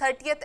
30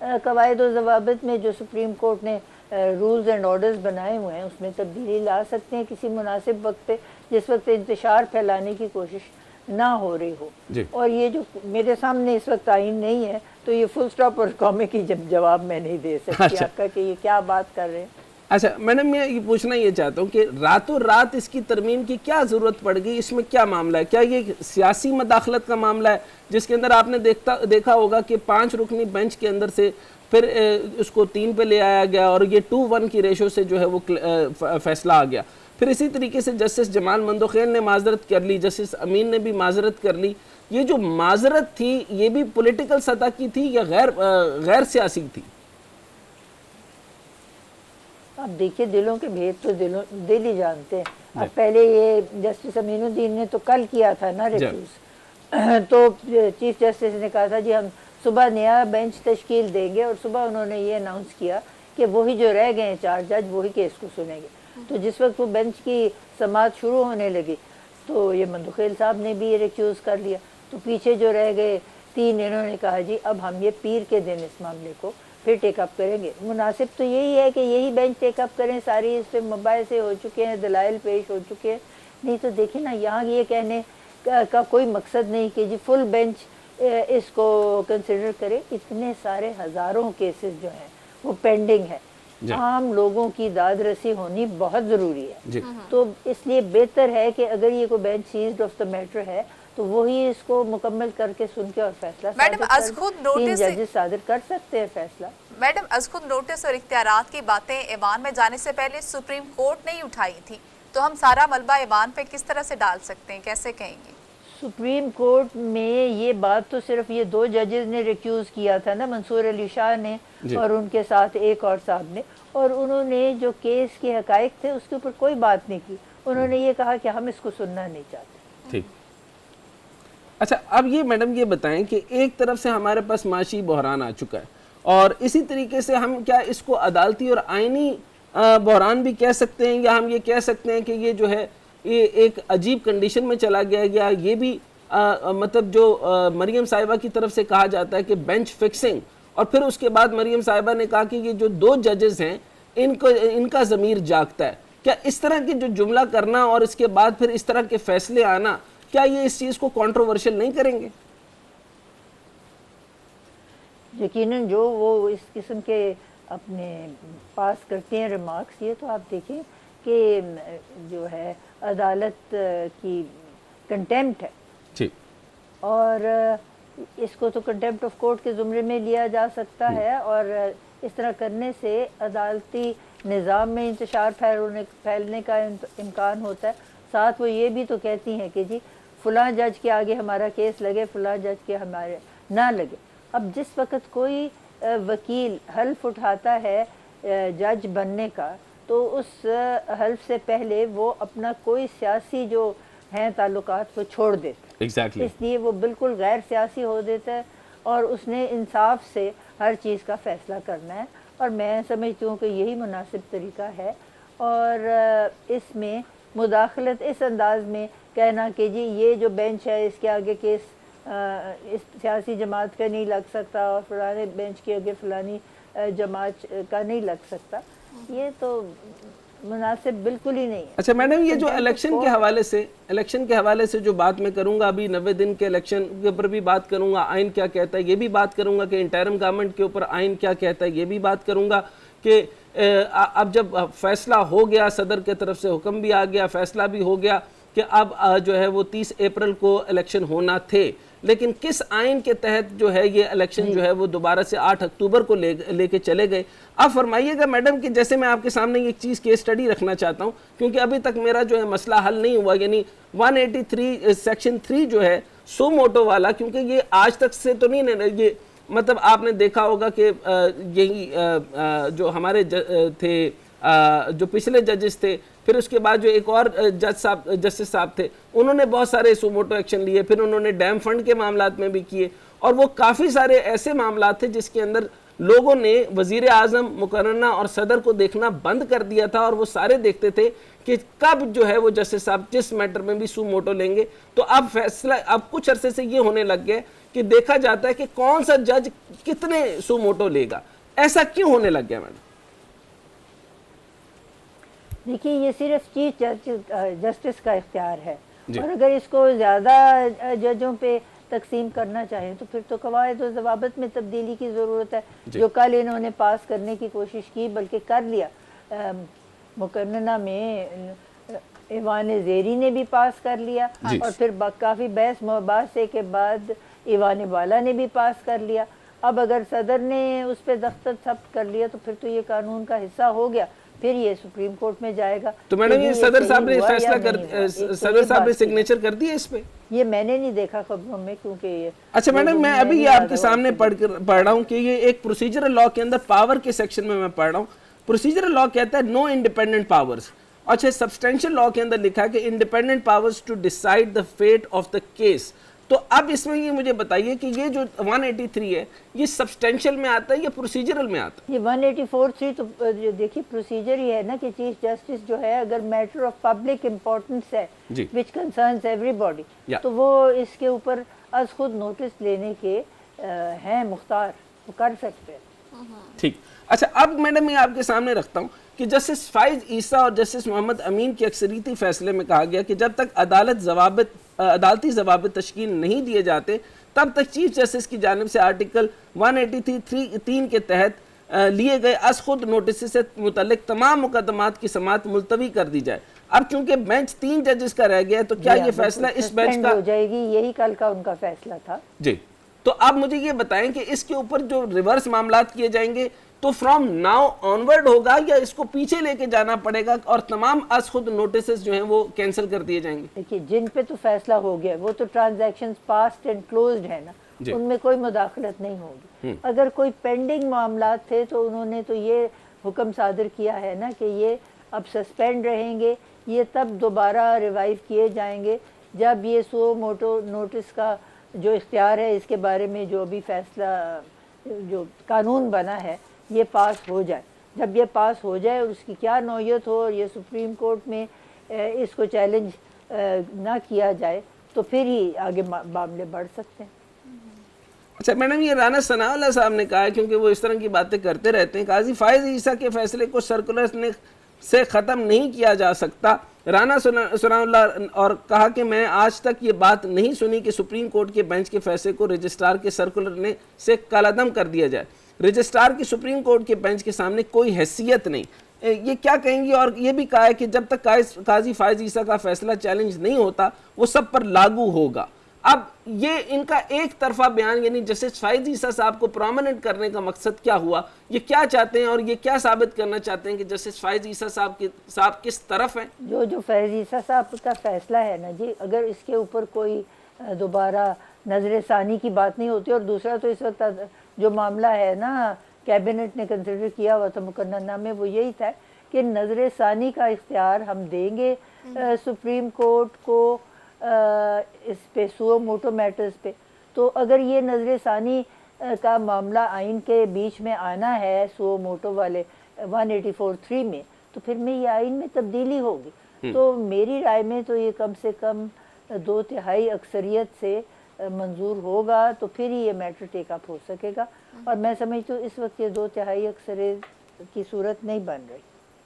قواعد و ضوابط میں جو سپریم کورٹ نے رولز اینڈ آرڈرز بنائے ہوئے ہیں اس میں تبدیلی لا سکتے ہیں کسی مناسب وقت پہ، جس وقت انتشار پھیلانے کی کوشش نہ ہو رہی ہو. اور یہ جو میرے سامنے اس وقت آئین نہیں ہے تو یہ فل سٹاپ اور کامے کی جواب میں نہیں دے سکتی آپ کا کہ یہ کیا بات کر رہے ہیں. اچھا میڈم، میں یہ پوچھنا یہ چاہتا ہوں کہ راتوں رات اس کی ترمیم کی کیا ضرورت پڑ گئی؟ اس میں کیا معاملہ ہے؟ کیا یہ سیاسی مداخلت کا معاملہ ہے جس کے اندر آپ نے دیکھا ہوگا کہ 5 رکنی بینچ کے اندر سے پھر اس کو 3 پہ لے آیا گیا اور یہ 2-1 کی ریشو سے جو ہے وہ فیصلہ آ گیا. پھر اسی طریقے سے جسٹس جمال مندوخیل نے معذرت کر لی، جسٹس امین نے بھی معذرت کر لی. یہ جو معذرت تھی یہ بھی پولیٹیکل سطح کی تھی یا غیر سیاسی تھی؟ اب دیکھیے دلوں کے بھید تو دل ہی جانتے ہیں. اب پہلے یہ جسٹس امین الدین نے تو کل کیا تھا نا ریفیوز، تو چیف جسٹس نے کہا تھا جی ہم صبح نیا بینچ تشکیل دیں گے، اور صبح انہوں نے یہ اناؤنس کیا کہ وہی جو رہ گئے ہیں 4 جج وہی کیس کو سنیں گے. تو جس وقت وہ بینچ کی سماعت شروع ہونے لگی تو یہ مندوخیل صاحب نے بھی یہ ریکیوز کر لیا. تو پیچھے جو رہ گئے 3 انہوں نے کہا جی اب ہم یہ پیر کے دن اس معاملے کو پھر ٹیک اپ کریں گے. مناسب تو یہی ہے کہ یہی بینچ ٹیک اپ کریں، ساری اس پہ مباحثے ہو چکے ہیں، دلائل پیش ہو چکے ہیں. نہیں تو دیکھیں نا یہاں یہ کہنے کا کوئی مقصد نہیں کہ جی فل بینچ اس کو کنسیڈر کرے. اتنے سارے ہزاروں کیسز جو ہیں وہ پینڈنگ ہے. عام لوگوں کی داد رسی ہونی بہت ضروری ہے. تو اس لیے بہتر ہے کہ اگر یہ کوئی bench seized of the matter ہے تو وہی اس کو مکمل کر کے سن کے اور فیصلہ میڈم از خود 3 ججز صادر کر سکتے ہیں فیصلہ. میڈم از خود نوٹس اور اختیارات کی باتیں ایوان میں جانے سے پہلے سپریم کورٹ نے ہی اٹھائی تھی، تو ہم سارا ملبہ ایوان پہ کس طرح سے ڈال سکتے ہیں، کیسے کہیں گے؟ سپریم کورٹ میں یہ بات تو صرف یہ 2 ججز نے ریکیوز کیا تھا نا، منصور علی شاہ نے اور ان کے ساتھ ایک اور صاحب نے، اور انہوں نے جو کیس کے حقائق تھے اس کے اوپر کوئی بات نہیں کی. انہوں نے یہ کہا کہ ہم اس کو سننا نہیں چاہتے. ٹھیک. اچھا اب یہ میڈم یہ بتائیں کہ ایک طرف سے ہمارے پاس معاشی بحران آ چکا ہے اور اسی طریقے سے ہم کیا اس کو عدالتی اور آئینی بحران بھی کہہ سکتے ہیں، یا ہم یہ کہہ سکتے ہیں کہ یہ جو ہے یہ ایک عجیب کنڈیشن میں چلا گیا. یہ بھی مطلب جو مریم صاحبہ کی طرف سے کہا جاتا ہے کہ بینچ فکسنگ، اور پھر اس کے بعد مریم صاحبہ نے کہا کہ یہ جو 2 ججز ہیں ان کا ضمیر جاگتا ہے. کیا اس طرح کی جو جملہ کرنا اور اس کے بعد پھر اس طرح کے فیصلے آنا، کیا یہ اس چیز کو کنٹروورشل نہیں کریں گے؟ یقیناً جو وہ اس قسم کے اپنے پاس کرتے ہیں ریمارکس، یہ تو آپ دیکھیں کہ جو ہے عدالت کی کنٹیمپٹ ہے. ٹھیک. اور اس کو تو کنٹیمپٹ آف کورٹ کے زمرے میں لیا جا سکتا ہے، اور اس طرح کرنے سے عدالتی نظام میں انتشار پھیلنے کا امکان ہوتا ہے. ساتھ وہ یہ بھی تو کہتی ہیں کہ جی فلاں جج کے آگے ہمارا کیس لگے، فلاں جج کے ہمارے نہ لگے. اب جس وقت کوئی وکیل حلف اٹھاتا ہے جج بننے کا تو اس حلف سے پہلے وہ اپنا کوئی سیاسی جو ہیں تعلقات کو چھوڑ دیتا ہے. Exactly. اس لیے وہ بالکل غیر سیاسی ہو دیتا ہے اور اس نے انصاف سے ہر چیز کا فیصلہ کرنا ہے، اور میں سمجھتی ہوں کہ یہی مناسب طریقہ ہے. اور اس میں مداخلت اس انداز میں کہنا کہ جی یہ جو بینچ ہے اس کے آگے کیس اس سیاسی جماعت کا نہیں لگ سکتا اور فلانے بینچ کے آگے فلانی جماعت کا نہیں لگ سکتا، یہ تو مناسب بالکل ہی نہیں ہے. اچھا میڈم، یہ جو الیکشن کے حوالے سے جو بات میں کروں گا، ابھی 90 دن کے الیکشن کے اوپر بھی بات کروں گا، آئین کیا کہتا ہے یہ بھی بات کروں گا، کہ انٹرم گورنمنٹ کے اوپر آئین کیا کہتا ہے یہ بھی بات کروں گا، کہ اب جب فیصلہ ہو گیا، صدر کے طرف سے حکم بھی آ گیا، فیصلہ بھی ہو گیا کہ اب جو ہے وہ 30 اپریل کو الیکشن ہونا تھے، لیکن کس آئین کے تحت جو ہے یہ الیکشن جو ہے وہ دوبارہ سے 8 اکتوبر کو لے کے چلے گئے؟ آپ فرمائیے گا میڈم کہ جیسے میں آپ کے سامنے ایک چیز کیس اسٹڈی رکھنا چاہتا ہوں، کیونکہ ابھی تک میرا جو ہے مسئلہ حل نہیں ہوا، یعنی 183 سیکشن 3 جو ہے سو موٹو والا، کیونکہ یہ آج تک سے تو نہیں، یہ مطلب آپ نے دیکھا ہوگا کہ یہی جو ہمارے تھے جو پچھلے ججز تھے، پھر اس کے بعد جو ایک اور جسٹس صاحب تھے، انہوں نے بہت سارے سو موٹو ایکشن لیے، پھر انہوں نے ڈیم فنڈ کے معاملات میں بھی کیے، اور وہ کافی سارے ایسے معاملات تھے جس کے اندر لوگوں نے وزیر اعظم، مقررہ اور صدر کو دیکھنا بند کر دیا تھا، اور وہ سارے دیکھتے تھے کہ کب جو ہے وہ جسٹس صاحب جس میٹر میں بھی سو موٹو لیں گے. تو اب فیصلہ اب کچھ عرصے سے یہ ہونے لگ گئے کہ دیکھا جاتا ہے کہ کون سا جج کتنے سو موٹو لے گا. ایسا کیوں ہونے لگ گیا میڈم؟ دیکھیے یہ صرف چیف جسٹس کا اختیار ہے، اور اگر اس کو زیادہ ججوں پہ تقسیم کرنا چاہیں تو پھر تو قواعد و ضوابط میں تبدیلی کی ضرورت ہے، جو کل انہوں نے پاس کرنے کی کوشش کی، بلکہ کر لیا. مقننہ میں ایوان زیری نے بھی پاس کر لیا، اور پھر کافی بحث مباحثے کے بعد ایوان والا نے بھی پاس کر لیا. اب اگر صدر نے اس پہ دستخط ثبت کر لیا تو پھر تو یہ قانون کا حصہ ہو گیا، پھر یہ سپریم کورٹ میں جائے گا. تو میڈم یہ صدر صاحب نے فیصلہ صدر صاحب نے سگنیچر کر دیا اس پہ؟ یہ میں نے نہیں دیکھا خبروں میں، کیونکہ یہ اچھا میڈم میں ابھی یہ آپ کے سامنے پڑھ رہا ہوں کہ یہ ایک پروسیجرل لاء کے اندر پاور کے سیکشن میں پڑھ رہا ہوں. پروسیجرل لاء کہتا ہے نو انڈیپینڈنٹ پاورز. اچھا سبسٹینشیل لاء کے اندر لکھا ہے کہ independent powers to decide the fate of the case. تو اب اس میں یہ مجھے بتائیے کہ یہ جو 183 ہے یہ سبسٹینشیل میں آتا ہے یا پروسیجرل میں آتا ہے؟ یہ 184(3) تو دیکھیے پروسیجر ہی ہے نا کہ چیف جسٹس جو ہے اگر میٹر آف پبلک امپورٹنس ہے which concerns everybody تو وہ اس کے اوپر از خود نوٹس لینے کے ہیں مختار، وہ کر سکتے ہیں. ٹھیک. اچھا اب میڈم میں آپ کے سامنے رکھتا ہوں کہ جسٹس فائز عیسیٰ اور جسٹس محمد امین کے اکثریتی فیصلے میں کہا گیا کہ جب تک عدالتی ضوابط تشکیل نہیں دیے جاتے تب تک چیف جسٹس کی جانب سے آرٹیکل 183(3) کے تحت لیے گئے از خود نوٹس سے متعلق تمام مقدمات کی سماعت ملتوی کر دی جائے. اب چونکہ بینچ 3 ججز کا رہ گیا ہے تو کیا یہ فیصلہ اس بینچ کا ہو جائے گی؟ یہی کل کا ان کا فیصلہ تھا. جی تو آپ مجھے یہ بتائیں کہ اس کے اوپر جو ریورس معاملات کیے جائیں گے تو فرام ناؤ آنورڈ ہوگا یا اس کو پیچھے لے کے جانا پڑے گا اور تمام از خود نوٹسز جو ہیں وہ کینسل کر دیے جائیں گے؟ دیکھیے جن پہ تو فیصلہ ہو گیا وہ تو ٹرانزیکشنز پاسڈ اینڈ کلوزڈ ہے نا، ان میں کوئی مداخلت نہیں ہوگی. اگر کوئی پینڈنگ معاملات تھے تو انہوں نے تو یہ حکم صادر کیا ہے نا کہ یہ اب سسپینڈ رہیں گے، یہ تب دوبارہ ریوائیو کیے جائیں گے جب یہ سو موٹو نوٹس کا جو اختیار ہے اس کے بارے میں جو بھی فیصلہ جو قانون بنا ہے یہ پاس ہو جائے. جب یہ پاس ہو جائے اور اس کی کیا نوعیت ہو اور یہ سپریم کورٹ میں اس کو چیلنج نہ کیا جائے تو پھر ہی آگے معاملے بڑھ سکتے ہیں. اچھا میڈم یہ رانا ثناء اللہ صاحب نے کہا ہے کیونکہ وہ اس طرح کی باتیں کرتے رہتے ہیں، قاضی فائز عیسیٰ کے فیصلے کو سرکولر سے ختم نہیں کیا جا سکتا. رانا ثناء اللہ اور کہا کہ میں آج تک یہ بات نہیں سنی کہ سپریم کورٹ کے بینچ کے فیصلے کو رجسٹرار کے سرکولر سے کالعدم کر دیا جائے. رجسٹرار کی سپریم کورٹ کے بینچ کے سامنے کوئی حیثیت نہیں. یہ کیا کہیں گی؟ اور یہ بھی کہا ہے کہ جب تک قاضی فائز عیسیٰ کا فیصلہ چیلنج نہیں ہوتا وہ سب پر لاگو ہوگا. اب یہ ان کا ایک طرفہ بیان یعنی جسٹس فائز عیسیٰ صاحب کو پرومیننٹ کرنے کا مقصد کیا ہوا؟ یہ کیا چاہتے ہیں اور یہ کیا ثابت کرنا چاہتے ہیں کہ جسٹس فائز عیسیٰ صاحب کس طرف ہیں؟ جو فائز عیسیٰ صاحب کا فیصلہ ہے نا جی، اگر اس کے اوپر کوئی دوبارہ نظر ثانی کی بات نہیں ہوتی، اور دوسرا تو اس وقت جو معاملہ ہے نا کیبنٹ نے کنسیڈر کیا ہوا تھا مقننہ میں وہ یہی تھا کہ نظر ثانی کا اختیار ہم دیں گے سپریم کورٹ کو اس پہ سو موٹو میٹرز پہ. تو اگر یہ نظر ثانی کا معاملہ آئین کے بیچ میں آنا ہے سو موٹو والے 184(3) میں تو پھر میں یہ آئین میں تبدیلی ہوگی. تو میری رائے میں تو یہ کم سے کم 2/3 اکثریت سے منظور ہوگا تو پھر ہی یہ میٹر ٹیک اپ ہو سکے گا، اور میں سمجھتی ہوں اس وقت یہ 2/3 اکثریت کی صورت نہیں بن رہی.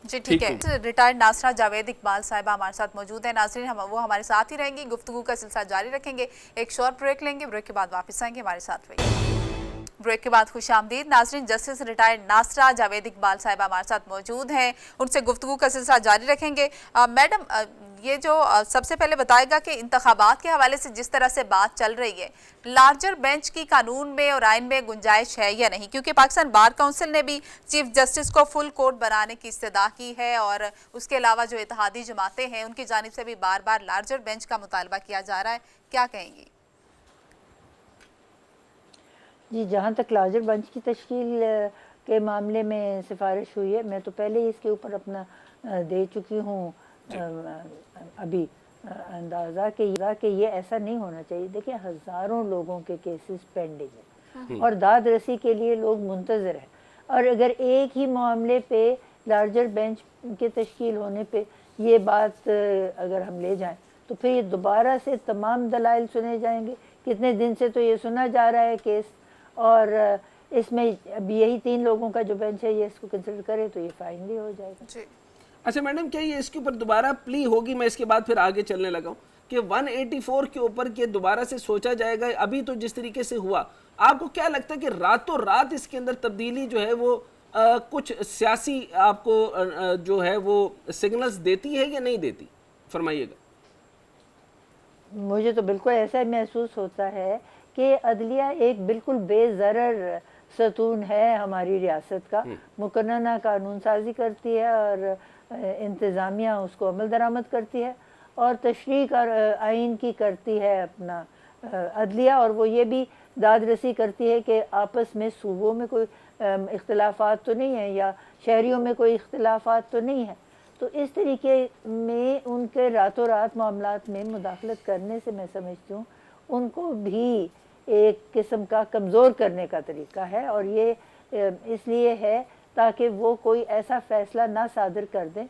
جی ٹھیک ہے. ریٹائرڈ ناصرہ جاوید اقبال صاحبہ ہمارے ساتھ موجود ہیں. ناظرین وہ ہمارے ساتھ ہی رہیں گی، گفتگو کا سلسلہ جاری رکھیں گے. ایک شارٹ بریک لیں گے، بریک کے بعد واپس آئیں گے. ہمارے ساتھ رہیے. بریک کے بعد خوش آمدید ناظرین. جسٹس ریٹائرڈ ناصرہ جاوید اقبال صاحبہ ہمارے ساتھ موجود ہیں، ان سے گفتگو کا سلسلہ جاری رکھیں گے. میڈم یہ جو سب سے پہلے بتائے گا کہ انتخابات کے حوالے سے جس طرح سے بات چل رہی ہے لارجر بینچ کی قانون میں اور آئین میں گنجائش ہے یا نہیں؟ کیونکہ پاکستان بار کونسل نے بھی چیف جسٹس کو فل کورٹ بنانے کی استدعا کی ہے، اور اس کے علاوہ جو اتحادی جماعتیں ہیں ان کی جانب سے بھی بار بار لارجر بینچ کا مطالبہ کیا جا رہا ہے. کیا کہیں گی؟ جی جہاں تک لارجر بینچ کی تشکیل کے معاملے میں سفارش ہوئی ہے، میں تو پہلے ہی اس کے اوپر اپنا دے چکی ہوں ابھی اندازہ کہ یہ ایسا نہیں ہونا چاہیے. دیکھیں ہزاروں لوگوں کے کیسز پینڈنگ ہیں اور داد رسی کے لیے لوگ منتظر ہیں، اور اگر ایک ہی معاملے پہ لارجر بینچ کے تشکیل ہونے پہ یہ بات اگر ہم لے جائیں تو پھر یہ دوبارہ سے تمام دلائل سنے جائیں گے کتنے دن سے تو یہ سنا جا رہا ہے کیس، اور اس میں اب یہی 3 لوگوں کا جو بینچ ہے یہ اس کو کنسیڈر کرے تو یہ فائنلی ہو جائے گا۔ جی اچھا میڈم، کیا یہ اس کے اوپر دوبارہ پلی ہوگی؟ میں اس کے بعد پھر آگے چلنے لگا ہوں کہ 184 کے اوپر کہ دوبارہ سے سوچا جائے گا؟ ابھی تو جس طریقے سے ہوا، آپ کو کیا لگتا ہے کہ راتوں رات اس کے اندر تبدیلی جو ہے وہ کچھ سیاسی آپ کو جو ہے وہ سگنلز دیتی ہے یا نہیں دیتی؟ فرمائیے گا۔ مجھے تو بالکل ایسا ہی محسوس ہوتا ہے کہ عدلیہ ایک بالکل بے ضرر ستون ہے ہماری ریاست کا، مقننہ قانون سازی کرتی ہے اور انتظامیہ اس کو عمل درآمد کرتی ہے، اور تشریح اور آئین کی کرتی ہے اپنا عدلیہ، اور وہ یہ بھی داد رسی کرتی ہے کہ آپس میں صوبوں میں کوئی اختلافات تو نہیں ہیں یا شہریوں میں کوئی اختلافات تو نہیں ہیں۔ تو اس طریقے میں ان کے راتوں رات معاملات میں مداخلت کرنے سے میں سمجھتی ہوں ان کو بھی ایک قسم کا کمزور کرنے کا طریقہ ہے، اور یہ اس لیے ہے تاکہ وہ کوئی ایسا فیصلہ نہ صادر کر دیں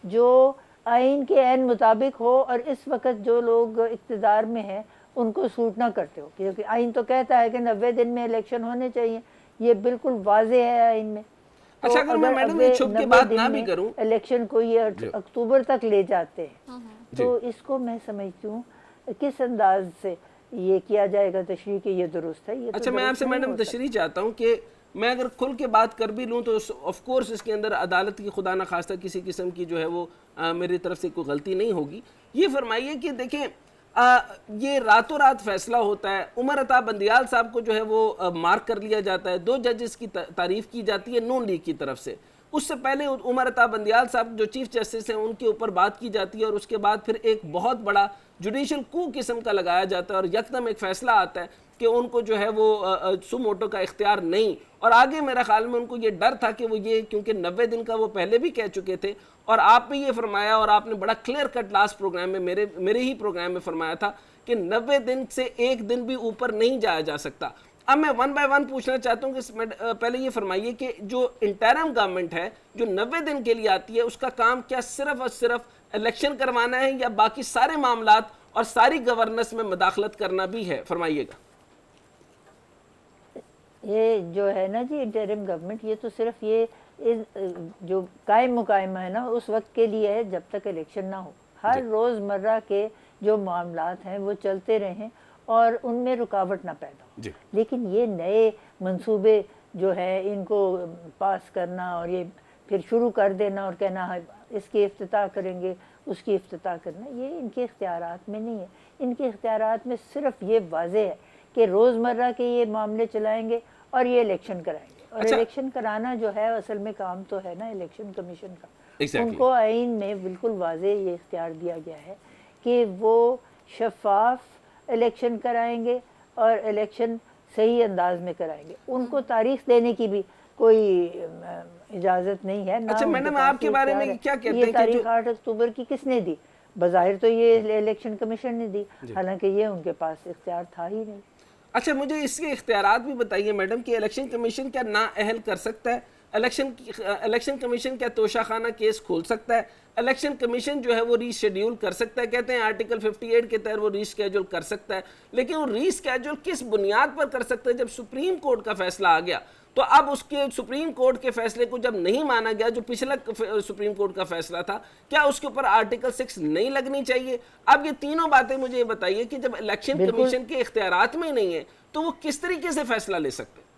جو آئین کے عین مطابق ہو اور اس وقت جو لوگ اقتدار میں ہیں ان کو سوٹ نہ کرتے ہو، کیونکہ آئین تو کہتا ہے کہ 90 دن میں الیکشن ہونے چاہیے، یہ بالکل واضح ہے آئین میں۔ اچھا اگر میں میڈم یہ چھپ کے بات نہ بھی کروں، الیکشن کو یہ اکتوبر تک لے جاتے ہیں، تو اس کو میں سمجھتی ہوں کس انداز سے یہ کیا جائے گا تشریح کہ یہ درست ہے۔ اچھا میں آپ سے میڈم تشریح چاہتا ہوں کہ میں اگر کھل کے بات کر بھی لوں تو آف کورس اس کے اندر عدالت کی خدا نہ خواستہ کسی قسم کی جو ہے وہ میری طرف سے کوئی غلطی نہیں ہوگی۔ یہ فرمائیے کہ دیکھیں یہ راتوں رات فیصلہ ہوتا ہے، عمر عطا بندیال صاحب کو جو ہے وہ مارک کر لیا جاتا ہے، 2 ججز کی تعریف کی جاتی ہے نون لیگ کی طرف سے، اس سے پہلے عمر عطا بندیال صاحب جو چیف جسٹس ہیں ان کے اوپر بات کی جاتی ہے، اور اس کے بعد پھر ایک بہت بڑا جوڈیشل کو قسم کا لگایا جاتا ہے اور یکدم ایک فیصلہ آتا ہے کہ ان کو جو ہے وہ سو موٹو کا اختیار نہیں، اور آگے میرا خیال میں ان کو یہ ڈر تھا کہ وہ یہ کیونکہ 90 دن کا وہ پہلے بھی کہہ چکے تھے، اور آپ نے یہ فرمایا اور آپ نے بڑا کلیئر کٹ لاسٹ پروگرام میں میرے ہی پروگرام میں فرمایا تھا کہ 90 دن سے ایک دن بھی اوپر نہیں جایا جا سکتا۔ اب میں 1 بائی 1 پوچھنا چاہتا ہوں کہ پہلے یہ فرمائیے کہ جو انٹرم گورنمنٹ ہے جو 90 دن کے لیے آتی ہے، اس کا کام کیا صرف اور صرف الیکشن کروانا ہے یا باقی سارے معاملات اور ساری گورننس میں مداخلت کرنا بھی ہے؟ فرمائیے گا۔ یہ جو ہے نا جی انٹرم گورنمنٹ، یہ تو صرف یہ جو قائم مقائمہ ہے نا اس وقت کے لیے ہے جب تک الیکشن نہ ہو۔ ہر روز مرہ کے جو معاملات ہیں وہ چلتے رہیں اور ان میں رکاوٹ نہ پیدا ہو، لیکن یہ نئے منصوبے جو ہے ان کو پاس کرنا اور یہ پھر شروع کر دینا اور کہنا اس کی افتتاح کریں گے اس کی افتتاح کرنا، یہ ان کے اختیارات میں نہیں ہے۔ ان کے اختیارات میں صرف یہ واضح ہے کہ روز مرہ کے یہ معاملے چلائیں گے اور یہ الیکشن کرائیں گے، اور الیکشن کرانا جو ہے اصل میں کام تو ہے نا الیکشن کمیشن کا۔ ان کو آئین میں بالکل واضح یہ اختیار دیا گیا ہے کہ وہ شفاف الیکشن کرائیں گے اور الیکشن صحیح انداز میں کرائیں گے۔ ان کو تاریخ دینے کی بھی کوئی اجازت نہیں ہے۔ اچھا میڈم آپ کے بارے میں کیا کہتے ہیں؟ یہ تاریخ 8 اکتوبر کی کس نے دی؟ بظاہر تو یہ الیکشن کمیشن نے دی، حالانکہ یہ ان کے پاس اختیار تھا ہی نہیں۔ اچھا مجھے اس کے اختیارات بھی بتائیے میڈم کہ الیکشن کمیشن کیا نااہل کر سکتا ہے؟ الیکشن کمیشن کیا توشہ خانہ کیس کھول سکتا ہے؟ الیکشن کمیشن جو ہے وہ ری شیڈیول کر سکتا ہے؟ کہتے ہیں آرٹیکل 58 کے تحت وہ ری سکیجول کر سکتا ہے، لیکن وہ ری سکیجول کس بنیاد پر کر سکتا ہے؟ جب سپریم کورٹ کا فیصلہ آ گیا تو اب اس کے سپریم کورٹ کے فیصلے کو جب نہیں مانا گیا، جو پچھلا سپریم کورٹ کا فیصلہ تھا، کیا اس کے اوپر آرٹیکل 6 نہیں لگنی چاہیے؟ اب یہ تینوں باتیں مجھے یہ بتائیے کہ جب الیکشن کمیشن کے اختیارات میں نہیں ہے تو وہ کس طریقے سے فیصلہ لے سکتے ہیں؟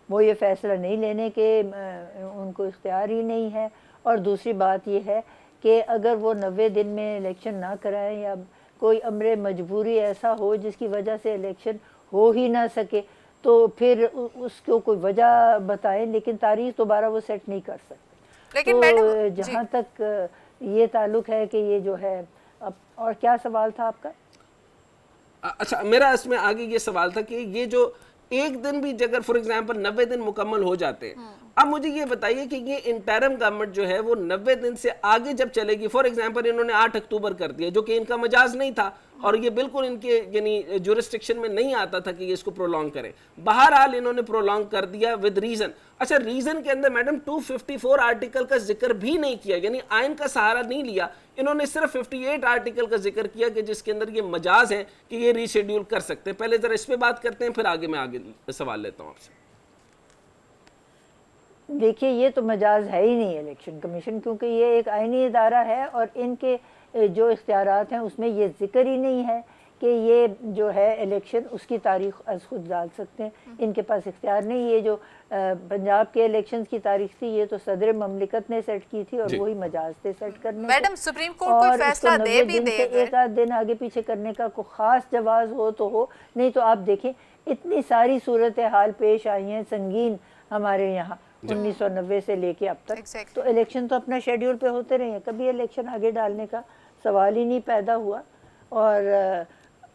وہ یہ فیصلہ نہیں لینے کے ان کو اختیار ہی نہیں ہے، اور دوسری بات یہ ہے کہ اگر وہ 90 دن میں الیکشن نہ کرائیں یا کوئی امر مجبوری ایسا ہو جس کی وجہ سے الیکشن ہو ہی نہ سکے تو پھر اس کو کوئی وجہ بتائیں، لیکن تاریخ دوبارہ وہ سیٹ نہیں کر سکتے۔ تو جہاں تک یہ تعلق ہے کہ یہ جو ہے، اور کیا سوال تھا آپ کا؟ اچھا میرا اس میں آگے یہ سوال تھا کہ یہ جو ایک دن بھی اگر فور ایگزامپل 90 دن مکمل ہو جاتے ہیں، اب مجھے یہ بتائیے کہ یہ انٹرم گورنمنٹ جو ہے وہ 90 دن سے آگے جب چلے گی، فور ایگزامپل انہوں نے 8 اکتوبر کر دیا جو کہ ان کا مجاز نہیں تھا اور یہ بالکل ان کے یعنی جورسٹکشن میں نہیں آتا تھا کہ یہ اس کو پرولونگ کریں، بہرحال انہوں نے پرولونگ کر دیا ود ریزن۔ اچھا ریزن کے اندر میڈم 254 آرٹیکل کا ذکر بھی نہیں کیا، یعنی آئین کا سہارا نہیں لیا انہوں نے صرف 58 آرٹیکل کا ذکر کیا کہ جس کے اندر یہ مجاز ہے کہ یہ ری شیڈیول کر سکتے ہیں. پہلے ذرا اس پہ بات کرتے ہیں, پھر آگے میں سوال لیتا ہوں آپ سے. دیکھیے یہ تو مجاز ہے ہی نہیں الیکشن کمیشن, کیونکہ یہ ایک آئینی ادارہ ہے اور ان کے جو اختیارات ہیں اس میں یہ ذکر ہی نہیں ہے کہ یہ جو ہے الیکشن اس کی تاریخ از خود ڈال سکتے ہیں. ان کے پاس اختیار نہیں. یہ جو پنجاب کے الیکشنز کی تاریخ تھی یہ تو صدر مملکت نے سیٹ کی تھی اور وہی مجاز تھے سیٹ کرنے. میڈم سپریم کورٹ کوئی فیصلہ دے بھی دے, ایک آدھ دن آگے پیچھے کرنے کا کوئی خاص جواز ہو تو ہو, نہیں تو آپ دیکھیں اتنی ساری صورتحال پیش آئی ہیں سنگین ہمارے یہاں 1990 سے لے کے اب تک. تو الیکشن تو اپنا شیڈیول پہ ہوتے رہے ہیں, کبھی الیکشن آگے ڈالنے کا سوال ہی نہیں پیدا ہوا. اور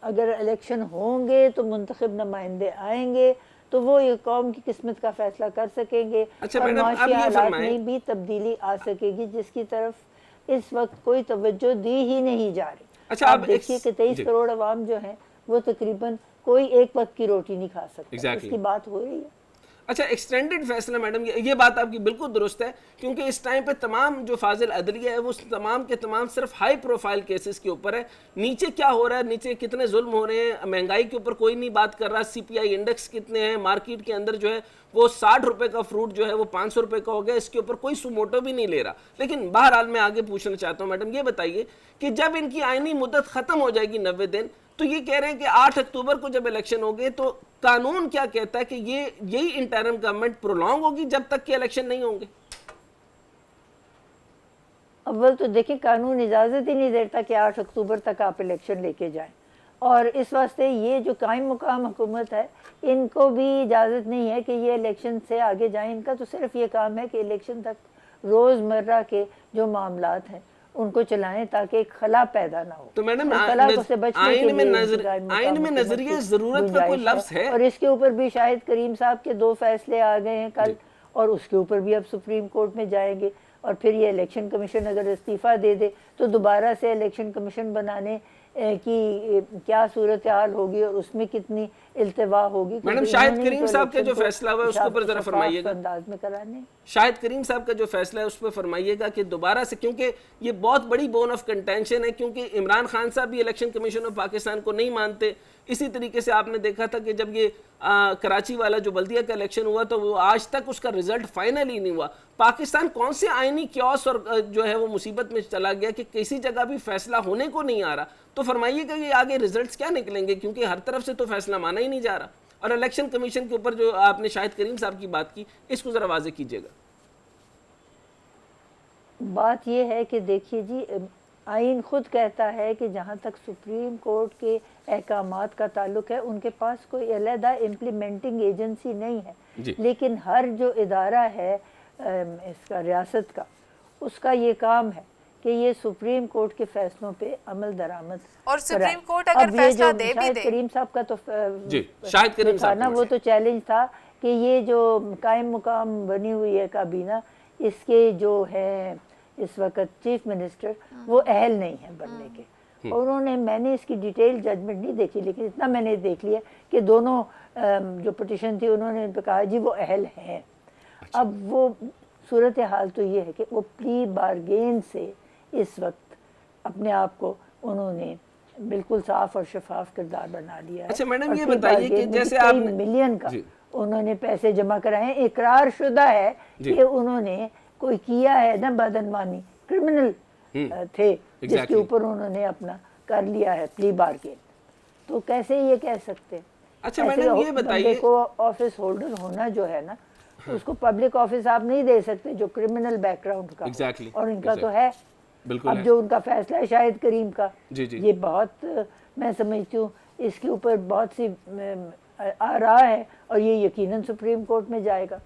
اگر الیکشن ہوں گے تو منتخب نمائندے آئیں گے تو وہ یہ قوم کی قسمت کا فیصلہ کر سکیں گے اور معاشی حالات میں بھی تبدیلی آ سکے گی جس کی طرف اس وقت کوئی توجہ دی ہی نہیں جا رہی. آپ دیکھیے کہ 23 کروڑ عوام جو ہیں وہ تقریباً کوئی ایک وقت کی روٹی نہیں کھا سکتے, اس کی بات ہو رہی ہے. اچھا ایکسٹینڈڈ فیصلہ میڈم, یہ بات آپ کی بالکل درست ہے کیونکہ اس ٹائم پہ تمام جو فاضل عدلیہ ہے وہ تمام کے تمام صرف ہائی پروفائل کیسز کے اوپر ہے. نیچے کیا ہو رہا ہے, نیچے کتنے ظلم ہو رہے ہیں, مہنگائی کے اوپر کوئی نہیں بات کر رہا. سی پی آئی انڈیکس کتنے ہیں, مارکیٹ کے اندر جو ہے وہ 60 روپے کا فروٹ جو ہے وہ 500 روپے کا ہو گیا, اس کے اوپر کوئی سموٹو بھی نہیں لے رہا. لیکن بہرحال میں آگے پوچھنا چاہتا ہوں میڈم, یہ بتائیے کہ جب ان کی آئینی مدت ختم ہو جائے گی 90 دن, تو یہ کہہ رہے ہیں کہ 8 اکتوبر کو جب الیکشن ہوگے تو قانون کیا کہتا ہے کہ یہی انٹرم گورنمنٹ پرولونگ ہوگی جب تک کہ الیکشن نہیں ہوں گے. اول تو دیکھیں قانون اجازت ہی نہیں دیتا کہ 8 اکتوبر تک آپ الیکشن لے کے جائیں, اور اس واسطے یہ جو قائم مقام حکومت ہے ان کو بھی اجازت نہیں ہے کہ یہ الیکشن سے آگے جائیں. ان کا تو صرف یہ کام ہے کہ الیکشن تک روزمرہ کے جو معاملات ہیں ان کو چلائیں تاکہ ایک خلا پیدا نہ ہو. تو میڈم آئین میں نظریہ ضرورت کا کوئی لفظ ہے, اور اس کے اوپر بھی شاہد کریم صاحب کے 2 فیصلے آ گئے ہیں کل, اور اس کے اوپر بھی اب سپریم کورٹ میں جائیں گے. اور پھر یہ الیکشن کمیشن اگر استعفیٰ دے دے تو دوبارہ سے الیکشن کمیشن بنانے کی کیا صورتحال ہوگی اور اس میں کتنی التوا ہوگی. میڈم شاہد کریم صاحب کا جو فیصلہ ہوا ہے اس کے اوپر ذرا فرمائیے گا. انداز میں کرانے شاہد کریم صاحب کا جو فیصلہ ہے اس پہ فرمائیے گا کہ دوبارہ سے, کیونکہ یہ بہت بڑی بون آف کنٹینشن ہے, کیونکہ عمران خان صاحب بھی الیکشن کمیشن آف پاکستان کو نہیں مانتے. اسی طریقے سے آپ نے دیکھا تھا کہ جب یہ کراچی والا جو بلدیہ کا الیکشن ہوا تو وہ آج تک اس کا رزلٹ فائنل ہی نہیں ہوا. پاکستان کون سے آئینی کیوس اور جو ہے وہ مصیبت میں چلا گیا کہ کسی جگہ بھی فیصلہ ہونے کو نہیں آ رہا. تو فرمائیے گا یہ آگے ریزلٹس کیا نکلیں گے, کیونکہ ہر طرف سے تو فیصلہ مانا ہی نہیں جا رہا. اور الیکشن کمیشن کے اوپر جو آپ نے شاہد کریم صاحب کی بات کی, اس کو ذرا واضح کیجئے گا. بات یہ ہے کہ دیکھیے جی, آئین خود کہتا ہے کہ جہاں تک سپریم کورٹ کے احکامات کا تعلق ہے ان کے پاس کوئی علیحدہ امپلیمنٹنگ ایجنسی نہیں ہے, لیکن ہر جو ادارہ ہے اس کا ریاست کا, اس کا یہ کام ہے کہ یہ سپریم کورٹ کے فیصلوں پہ عمل درآمد. اور سپریم کورٹ اگر فیصلہ دے بھی دے, شاہد کریم صاحب کا تو شاہد کریم صاحب نا وہ تو چیلنج تھا کہ یہ جو قائم مقام بنی ہوئی ہے کابینہ, اس کے جو ہے اس وقت چیف منسٹر وہ اہل نہیں ہیں بننے کے. اور انہوں نے, میں نے اس کی ڈیٹیل ججمنٹ نہیں دیکھی لیکن اتنا میں نے دیکھ لیا کہ دونوں جو پٹیشن تھی انہوں نے کہا جی وہ اہل ہیں. اب وہ صورتحال تو یہ ہے کہ وہ پلی بارگین سے اس وقت اپنے آپ کو انہوں نے بالکل صاف اور شفاف کردار بنا لیا ہے. اچھا میڈم یہ بتائیے کہ جیسے آپ ملین کا انہوں نے پیسے جمع کرائے ہیں, اقرار شدہ ہے کہ انہوں نے کوئی کیا ہے نا بدعنوانی, کرمنل تھے جس کے اوپر انہوں نے اپنا کر لیا ہے پلی بارگین. تو کیسے یہ کہہ سکتے. اچھا میڈم یہ بتائیے کو آفس ہولڈر ہونا جو ہے نا اس کو پبلک آفس آپ نہیں دے سکتے جو کرمنل بیک گراؤنڈ کا, اور ان کا تو ہے. اب جو ان کا فیصلہ ہے شاہد کریم کا, یہ بہت میں سمجھتی ہوں اس کے اوپر بہت سی آ رہا ہے اور یہ یقیناً سپریم کورٹ میں جائے گا.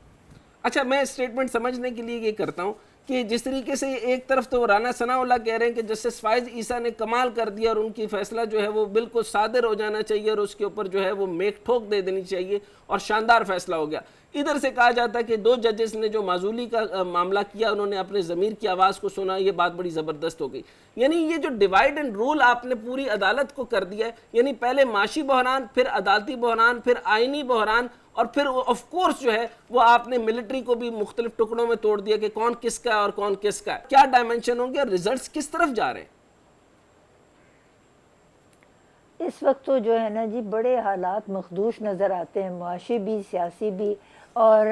اچھا میں اسٹیٹمنٹ سمجھنے کے لیے یہ کرتا ہوں کہ جس طریقے سے ایک طرف تو رانا ثناء اللہ کہہ رہے ہیں کہ جسٹس فائز عیسیٰ نے کمال کر دیا اور ان کی فیصلہ جو ہے وہ بالکل صادر ہو جانا چاہیے اور اس کے اوپر جو ہے وہ میک ٹھوک دے دینی چاہیے اور شاندار فیصلہ ہو گیا. ادھر سے کہا جاتا ہے کہ 2 ججز نے جو معزولی کا معاملہ کیا انہوں نے اپنے ضمیر کی آواز کو سنا, یہ بات بڑی زبردست ہو گئی. یعنی یہ جو ڈیوائیڈ اینڈ رول آپ نے پوری عدالت کو کر دیا ہے, یعنی پہلے معاشی بحران, پھر عدالتی بحران, پھر آئینی بحران, اور پھر آف کورس جو ہے وہ آپ نے ملٹری کو بھی مختلف ٹکڑوں میں توڑ دیا کہ کون کس کا ہے اور کون کس کا ہے. کیا ڈائمنشن ہوں گے اور ریزلٹس کس طرف جا رہے ہیں؟ اس وقت تو جو ہے نا جی بڑے حالات مخدوش نظر آتے ہیں، معاشی بھی، سیاسی بھی، اور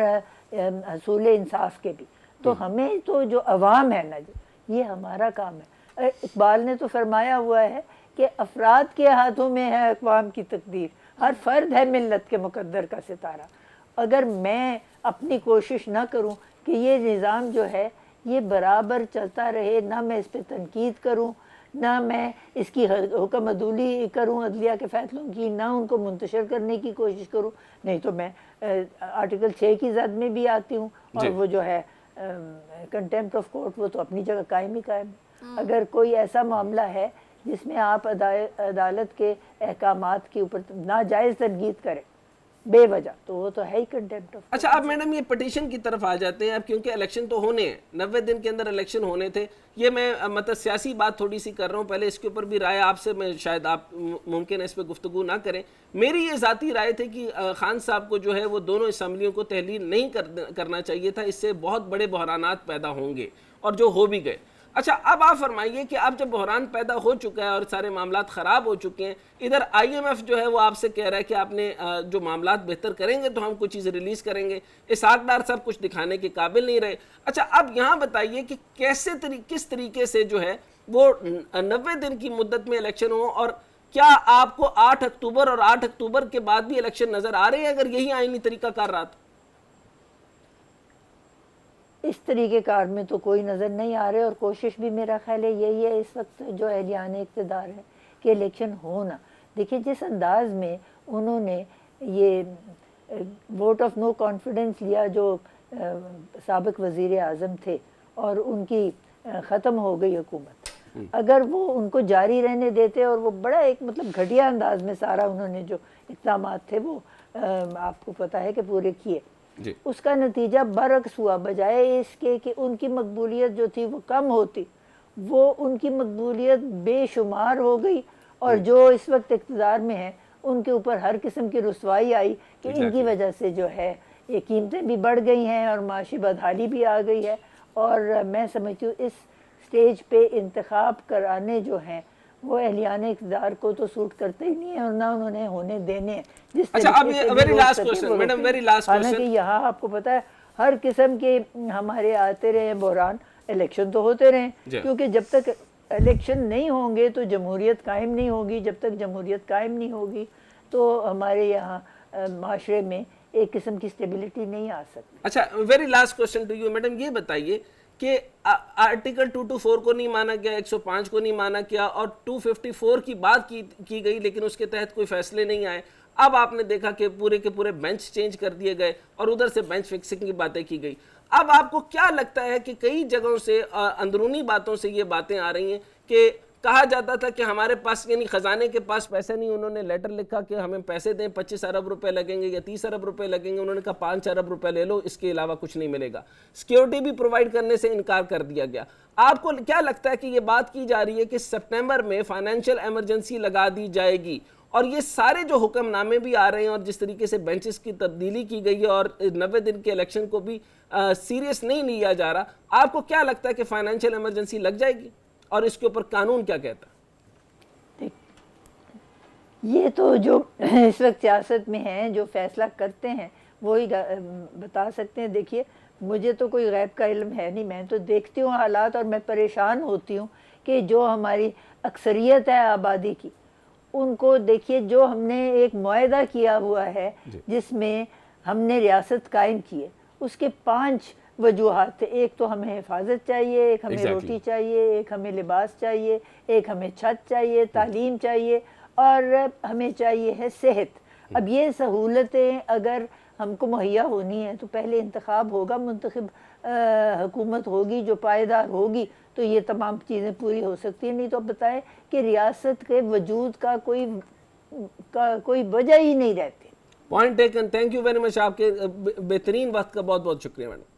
حصول انصاف کے بھی. تو ہمیں تو جو عوام ہے نا جی، یہ ہمارا کام ہے. اقبال نے تو فرمایا ہوا ہے کہ افراد کے ہاتھوں میں ہے اقوام کی تقدیر، ہر فرد ہے ملت کے مقدر کا ستارہ. اگر میں اپنی کوشش نہ کروں کہ یہ نظام جو ہے یہ برابر چلتا رہے، نہ میں اس پہ تنقید کروں، نہ میں اس کی حکم عدولی کروں عدلیہ کے فیصلوں کی، نہ ان کو منتشر کرنے کی کوشش کروں، نہیں تو میں آرٹیکل 6 کی زد میں بھی آتی ہوں. اور وہ جو ہے کنٹیمپٹ آف کورٹ، وہ تو اپنی جگہ قائم ہی قائم ہے. اگر کوئی ایسا معاملہ ہے جس میں آپ عدالت کے احکامات کے اوپر ناجائز تنقید کریں بے وجہ، تو وہ تو ہے ہی کنٹیمپٹ آف. اچھا اب میڈم یہ پٹیشن کی طرف آ جاتے ہیں اب، کیونکہ الیکشن تو ہونے ہیں، 90 دن کے اندر الیکشن ہونے تھے. یہ میں مطلب سیاسی بات تھوڑی سی کر رہا ہوں، پہلے اس کے اوپر بھی رائے آپ سے میں شاید آپ ممکن ہے اس پہ گفتگو نہ کریں. میری یہ ذاتی رائے تھی کہ خان صاحب کو جو ہے وہ دونوں اسمبلیوں کو تحلیل نہیں کرنا چاہیے تھا، اس سے بہت بڑے بحرانات پیدا ہوں گے اور جو ہو بھی گئے. اچھا اب آپ فرمائیے کہ اب جب بحران پیدا ہو چکا ہے اور سارے معاملات خراب ہو چکے ہیں، ادھر آئی ایم ایف جو ہے وہ آپ سے کہہ رہا ہے کہ آپ نے جو معاملات بہتر کریں گے تو ہم کچھ چیزیں ریلیز کریں گے. اسحاق ڈار صاحب کچھ دکھانے کے قابل نہیں رہے. اچھا اب یہاں بتائیے کہ کس طریقے سے جو ہے وہ 90 دن کی مدت میں الیکشن ہو، اور کیا آپ کو 8 اکتوبر اور 8 اکتوبر کے بعد بھی الیکشن نظر آ رہے ہیں اگر یہی آئینی طریقہ کار رہا تو؟ اس طریقے کار میں تو کوئی نظر نہیں آ رہے، اور کوشش بھی میرا خیال ہے یہی ہے اس وقت جو اہلیان اقتدار ہے کہ الیکشن ہونا. دیکھیے جس انداز میں انہوں نے یہ ووٹ آف نو کانفیڈنس لیا جو سابق وزیر اعظم تھے، اور ان کی ختم ہو گئی حکومت، اگر وہ ان کو جاری رہنے دیتے اور وہ بڑا ایک مطلب گھٹیا انداز میں سارا انہوں نے جو اقدامات تھے وہ آپ کو پتہ ہے کہ پورے کیے، اس کا نتیجہ برعکس ہوا. بجائے اس کے کہ ان کی مقبولیت جو تھی وہ کم ہوتی، وہ ان کی مقبولیت بے شمار ہو گئی، اور جو اس وقت اقتدار میں ہیں ان کے اوپر ہر قسم کی رسوائی آئی کہ ان کی وجہ سے جو ہے یہ قیمتیں بھی بڑھ گئی ہیں اور معاشی بدحالی بھی آ گئی ہے. اور میں سمجھتی ہوں اس سٹیج پہ انتخاب کرانے جو ہیں وہ اہلیان اقتدار کو تو سوٹ کرتے ہی نہیں ہیں، اور نہ انہوں نے ہونے دینے ہیں. جس حالانکہ یہاں آپ کو پتا ہے ہر قسم کے ہمارے آتے رہے بحران، الیکشن تو ہوتے رہے، کیونکہ جب تک الیکشن نہیں ہوں گے تو جمہوریت قائم نہیں ہوگی. جب تک جمہوریت قائم نہیں ہوگی تو ہمارے یہاں معاشرے میں ایک قسم کی سٹیبلٹی نہیں آ سکتی. اچھا very last question to you madam, یہ بتائیے کہ آرٹیکل 224 کو نہیں مانا گیا، 105 کو نہیں مانا گیا، اور 254 کی بات کی گئی لیکن اس کے تحت کوئی فیصلے نہیں آئے. اب آپ نے دیکھا کہ پورے کے پورے بینچ چینج کر دیے گئے اور ادھر سے بینچ فکسنگ کی باتیں کی گئی. اب آپ کو کیا لگتا ہے کہ کئی جگہوں سے اندرونی باتوں سے یہ باتیں آ رہی ہیں کہ کہا جاتا تھا کہ ہمارے پاس یعنی خزانے کے پاس پیسے نہیں، انہوں نے لیٹر لکھا کہ ہمیں پیسے دیں، 25 ارب روپے لگیں گے یا 30 ارب روپے لگیں گے، انہوں نے کہا 5 ارب روپے لے لو، اس کے علاوہ کچھ نہیں ملے گا. سیکیورٹی بھی پرووائڈ کرنے سے انکار کر دیا گیا. آپ کو کیا لگتا ہے کہ یہ بات کی جا رہی ہے کہ سپٹمبر میں فائنینشیل ایمرجنسی لگا دی جائے گی، اور یہ سارے جو حکم نامے بھی آ رہے ہیں اور جس طریقے سے بینچز کی تبدیلی کی گئی ہے اور 90 دن کے الیکشن کو بھی سیریس نہیں لیا جا رہا، آپ کو کیا لگتا ہے کہ فائنینشیل ایمرجنسی لگ جائے گی اور اس کے اوپر قانون کیا کہتا ہے؟ یہ تو جو اس وقت سیاست میں ہیں جو فیصلہ کرتے ہیں وہی بتا سکتے ہیں. دیکھیے مجھے تو کوئی غیب کا علم ہے نہیں، میں تو دیکھتی ہوں حالات اور میں پریشان ہوتی ہوں کہ جو ہماری اکثریت ہے آبادی کی، ان کو دیکھیے جو ہم نے ایک معاہدہ کیا ہوا ہے جس میں ہم نے ریاست قائم کی ہے، اس کے 5 وجوہات تھے. ایک تو ہمیں حفاظت چاہیے، ایک ہمیں روٹی چاہیے، ایک ہمیں لباس چاہیے، ایک ہمیں چھت چاہیے، تعلیم چاہیے، اور ہمیں چاہیے ہے صحت. اب یہ سہولتیں اگر ہم کو مہیا ہونی ہے تو پہلے انتخاب ہوگا، منتخب حکومت ہوگی جو پائیدار ہوگی تو یہ تمام چیزیں پوری ہو سکتی ہیں. نہیں تو اب بتائیں کہ ریاست کے وجود کا کوئی وجہ ہی نہیں رہتی. Point taken. Thank you very much. آپ کے بہترین وقت کا بہت بہت شکریہ میڈم.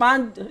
5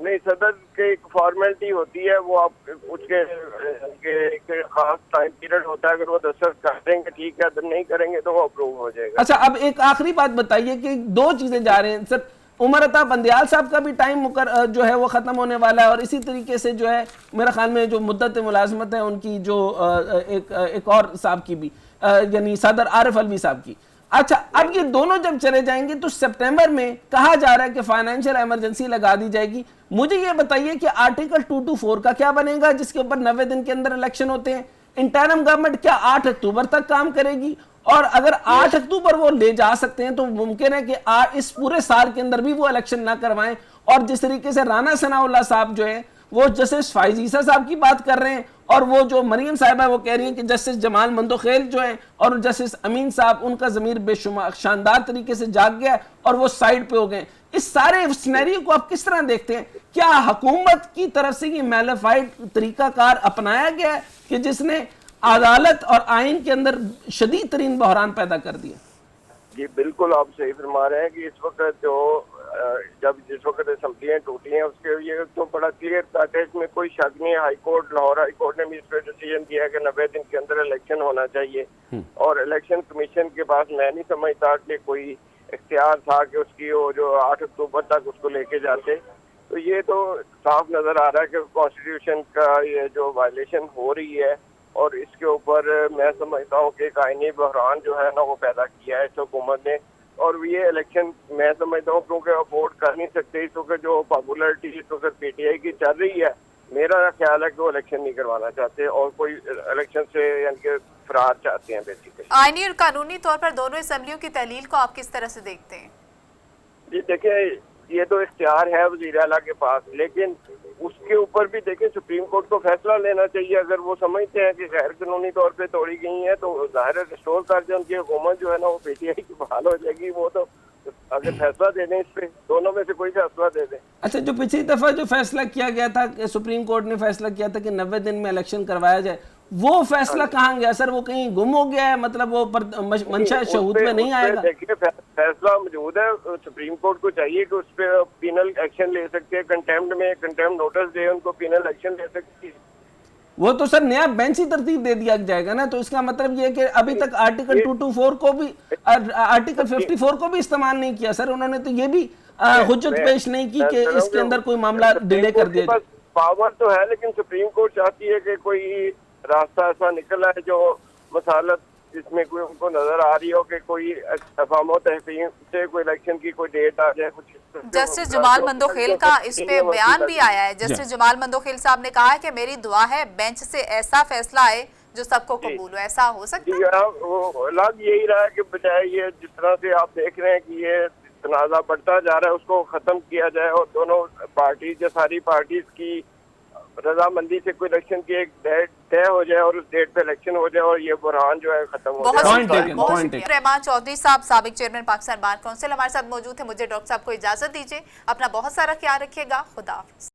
نہیں صدر کی ایک فارمیلٹی ہوتی ہے, وہ آپ اس کے ایک خاص ٹائم پیریڈ ہوتا ہے, اگر وہ دستخط کر دیں گے ٹھیک ہے, اگر نہیں کریں گے تو وہ اپروو ہو جائے گا. اچھا اب ایک آخری بات بتائیے کہ دو چیزیں جا رہے ہیں سر, عمر عطا بندیال صاحب کا بھی ٹائم جو ہے وہ ختم ہونے والا ہے, اور اسی طریقے سے جو ہے میرا خیال میں جو مدت ملازمت ہے ان کی جو ایک اور صاحب کی بھی, یعنی صدر عارف علوی صاحب کی. اچھا اب یہ دونوں جب چلے جائیں گے تو سپٹمبر میں کہا جا رہا ہے کہ فائنینشیل ایمرجنسی لگا دی جائے گی. مجھے یہ بتائیے کہ آرٹیکل 224 کا کیا بنے گا جس کے اوپر 90 دن کے اندر الیکشن ہوتے ہیں؟ انٹرم گورنمنٹ کیا 8 اکتوبر تک کام کرے گی؟ اور اگر 8 اکتوبر وہ لے جا سکتے ہیں تو ممکن ہے کہ اس پورے سال کے اندر بھی وہ الیکشن نہ کروائیں. اور جس طریقے سے رانا ثناء اللہ صاحب جو ہیں وہ جسٹس فائز عیسیٰ صاحب کی بات کر رہے ہیں, اور وہ جو مریم صاحبہ وہ کہہ رہی ہیں کہ جسٹس جمال مندوخیل جو ہیں اور جسٹس امین صاحب ان کا ضمیر بے شمار شاندار طریقے سے جاگ گیا اور وہ سائیڈ پہ ہو گئے. اس سارے سینیریو کو آپ کس طرح دیکھتے ہیں؟ کیا حکومت کی طرف سے یہ میلیفائڈ طریقہ کار اپنایا گیا ہے کہ جس نے عدالت اور آئین کے اندر شدید ترین بحران پیدا کر دیا؟ جی بالکل آپ صحیح فرما رہے ہیں کہ اس وقت جس وقت اسمبلیاں ٹوٹی ہیں اس کے یہ تو بڑا کلیئر تھا کہ اس میں کوئی شک نہیں ہے. High court Lahore high court نے بھی اس پہ ڈیسیژن دیا ہے کہ 90 دن کے اندر الیکشن ہونا چاہیے, اور الیکشن کمیشن کے پاس میں نہیں سمجھتا کہ کوئی اختیار تھا کہ اس کی وہ جو 8 اکتوبر تک اس کو لے کے جاتے. تو یہ تو صاف نظر آ رہا ہے کہ کانسٹیٹیوشن کا یہ جو وائلیشن ہو رہی ہے, اور اس کے اوپر میں سمجھتا ہوں کہ ایک آئینی بحران جو ہے نا وہ پیدا کیا ہے اس حکومت نے. اور یہ الیکشن میں سمجھتا ہوں کیونکہ افورڈ کر نہیں سکتے اس وقت جو پاپولرٹی اس وقت پی ٹی آئی کی چل رہی ہے, میرا خیال ہے کہ وہ الیکشن نہیں کروانا چاہتے اور کوئی الیکشن سے یعنی کہ فرار چاہتے ہیں بیسیکلی. آئینی اور قانونی طور پر دونوں اسمبلیوں کی تحلیل کو آپ کس طرح سے دیکھتے ہیں؟ جی دیکھیں یہ تو اختیار ہے وزیر اعلیٰ کے پاس, لیکن اس کے اوپر بھی دیکھیں سپریم کورٹ کو فیصلہ لینا چاہیے. اگر وہ سمجھتے ہیں کہ غیر قانونی طور پہ توڑی گئی ہیں تو ظاہر ہے ریسٹور کر دیں, ان کی حکومت جو ہے نا وہ پی ٹی آئی کی بحال ہو جائے گی. وہ تو اگر فیصلہ دے دیں اس پہ, دونوں میں سے کوئی فیصلہ دے دیں. اچھا جو پچھلی دفعہ جو فیصلہ کیا گیا تھا کہ سپریم کورٹ نے فیصلہ کیا تھا کہ 90 دن میں الیکشن کروایا جائے, وہ فیصلہ کہاں گیا سر؟ وہ کہیں گم ہو گیا ہے, مطلب وہ منشا شہود میں نہیں آئے گا؟ دیکھیے فیصلہ موجود ہے, سپریم کورٹ کو چاہیے کہ اس پہ پینل ایکشن لے سکتے ہیں, کنٹیمپٹ میں کنٹیمپٹ نوٹس دے, ان کو پینل ایکشن لے سکتی ہے. وہ تو سر نیا بینچ ہی ترتیب دے دیا جائے گا نا, تو اس کا مطلب یہ ہے کہ ابھی تک آرٹیکل 224 کو بھی آرٹیکل 54 کو بھی استعمال نہیں کیا سر انہوں نے, تو یہ بھی حجت پیش نہیں کی کہ اس کے اندر کوئی معاملہ ڈیلے کر دیا جائے. پاور تو ہے لیکن سپریم کورٹ چاہتی ہے کہ کوئی راستہ ایسا نکل آئے جو مسالت جس میں کوئی ان کو نظر آ رہی ہو کہ کوئی افہام و تفہیم سے کوئی الیکشن کی کوئی ڈیٹ آ جائے. کچھ جسٹس جمال مندوخیل کا اس پہ بیان بھی آیا ہے. جسٹس جمال مندوخیل صاحب نے کہا ہے کہ میری دعا ہے بینچ سے ایسا فیصلہ آئے جو سب کو قبول ہو. ایسا ہو سکتا ہے؟ وہ لگ یہی رہا ہے کہ بجائے یہ جس طرح سے آپ دیکھ رہے ہیں کہ یہ تنازع بڑھتا جا رہا ہے اس کو ختم کیا جائے, اور دونوں پارٹیز یا ساری پارٹیز کی رضامندی سے کوئی الیکشن کی ایک ڈیٹ طے ہو جائے اور اس ڈیٹ پہ الیکشن ہو جائے اور یہ بحران جو ہے ختم ہو جائے. بہت شکریہ رحمان چودھری صاحب, سابق چیئرمین پاکستان بار کونسل ہمارے ساتھ موجود ہیں. مجھے ڈاکٹر صاحب کو اجازت دیجیے, اپنا بہت سارا خیال رکھیے گا. خدا حافظ.